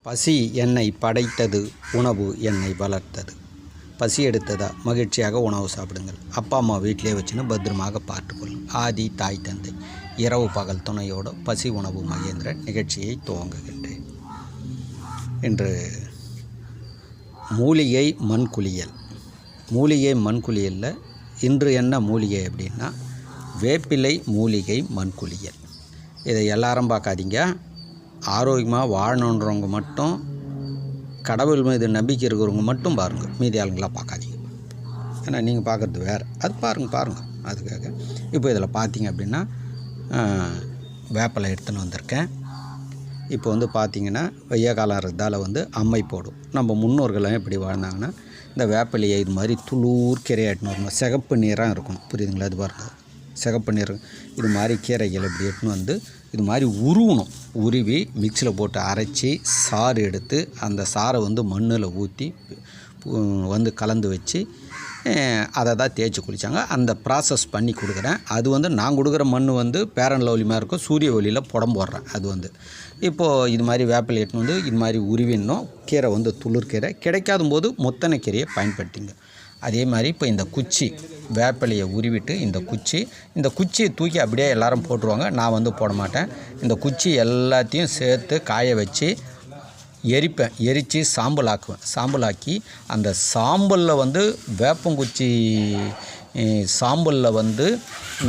பசி என்னை படைத்தது, உணவு என்னை வளர்த்தது. பசி எடுத்ததா மகிழ்ச்சியாக உணவு சாப்பிடுங்கள். அப்பா அம்மா வீட்டிலே வச்சுன்னு பத்திரமாக பார்த்துக்கொள்ளுங்கள். ஆதி தாய் தந்தை இரவு பகல் துணையோடு பசி உணவு மகேந்திர நிகழ்ச்சியை துவங்குகின்றேன். இன்று மூலிகை மண்குளியல். மூலிகை மண்குளியலில் இன்று என்ன மூலிகை அப்படின்னா வேப்பிலை மூலிகை மண்குளியல். இதை எல்லாரும் பார்க்காதீங்க. ஆரோக்கியமாக வாழணுன்றவங்க மட்டும், கடவுள் மீது நம்பிக்கை இருக்கிறவங்க மட்டும் பாருங்கள், மீதி ஆளுங்களாம் பார்க்காதீங்க. ஏன்னா நீங்கள் பார்க்குறது வேறு, அது பாருங்கள். அதுக்காக இப்போ இதில் பார்த்தீங்க அப்படின்னா வேப்பிலை எடுத்துன்னு வந்திருக்கேன். இப்போ பார்த்திங்கன்னா வெய்ய காலம் இருக்கிறதால அம்மை போடும். நம்ம முன்னோர்கள்லாம் எப்படி வாழ்ந்தாங்கன்னா இந்த வேப்பிலையை இது மாதிரி துளூர் கீரையாட்டின்னு வரணும். சிகப்பு நீராக இருக்கணும், புரியுதுங்களா? அது பாருங்கள், சிகப்பு நீர். இது மாதிரி கீரைகள் இப்படி எட்டுன்னு இது மாதிரி உருவணும். உருவி மிக்சியில் போட்டு அரைச்சி சாறு எடுத்து அந்த சாரை மண்ணில் ஊற்றி கலந்து வச்சு அதை தான் தேய்ச்சி குளித்தாங்க. அந்த ப்ராசஸ் பண்ணி கொடுக்குறேன். அது நான் கொடுக்குற மண் பேரன் லவ்லியமாக இருக்கும். சூரிய ஒளியில் புடம் போடுறேன். அது இப்போது இது மாதிரி வேப்பிலை எட்டுன்னு இது மாதிரி உருவிடணும். கீரை துளிர் கீரை கிடைக்காத போது முத்தனை கீரையை பயன்படுத்திங்க. அதே மாதிரி இப்போ இந்த குச்சி வேப்பிலையை உருவிட்டு இந்த குச்சியை தூக்கி அப்படியே எல்லோரும் போட்டுருவாங்க. நான் போட மாட்டேன். இந்த குச்சி எல்லாத்தையும் சேர்த்து காய வச்சு எரிப்பேன். எரித்து சாம்பல் ஆக்குவேன். சாம்பலாக்கி அந்த சாம்பலில் வேப்பங்குச்சி சாம்பலில்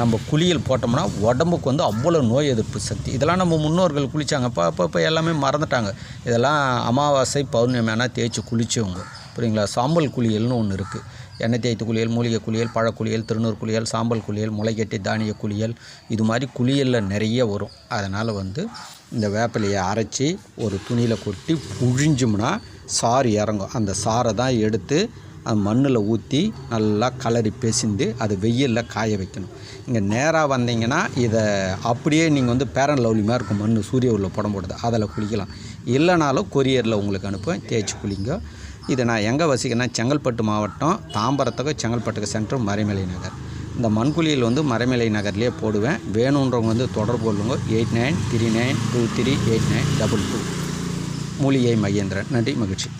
நம்ம குளியல் போட்டோம்னா உடம்புக்கு அவ்வளோ நோய் எதிர்ப்பு சக்தி. இதெல்லாம் நம்ம முன்னோர்கள் குளித்தாங்க. இப்போ எல்லாமே மறந்துட்டாங்க. இதெல்லாம் அமாவாசை பௌர்ணமி ஆனால் தேய்ச்சி குளித்தவங்க, புரியுங்களா? சாம்பல் குளியல்னு ஒன்று இருக்குது. எண்ணெய் தேய்த்து குளியல், மூலிகை குளியல், பழக்குளியல், திருநூறு குளியல், சாம்பல் குளியல், முளைக்கட்டி தானிய குளியல், இது மாதிரி குளியலில் நிறைய வரும். அதனால் இந்த வேப்பிலையை அரைச்சி ஒரு துணியில் கொட்டி புழிஞ்சோம்னா சாறு இறங்கும். அந்த சாரை தான் எடுத்து அந்த மண்ணில் ஊற்றி நல்லா கலரி பேசிந்து அது வெயிலில் காய வைக்கணும். இங்கே நேராக வந்தீங்கன்னா இதை அப்படியே நீங்கள் பேரன் லவ்லி மாதிரி இருக்கும் மண், சூரிய உள்ள புடம் போடுது, அதில் குளிக்கலாம். இல்லைனாலும் கொரியரில் உங்களுக்கு அனுப்புவேன், தேய்ச்சி குளிங்க. இதை நான் எங்கே வசிக்கிறேன்னா செங்கல்பட்டு மாவட்டம், தாம்பரத்துக்கு செங்கல்பட்டுக்கு சென்டர் மறைமலை நகர். இந்த மண்குளியல் மறைமலை நகர்லேயே போடுவேன். வேணுன்றவங்க தொடர்பு கொள்ளுங்க. 8939238922. மூலிகை மகேந்திரன். நன்றி, மகிழ்ச்சி.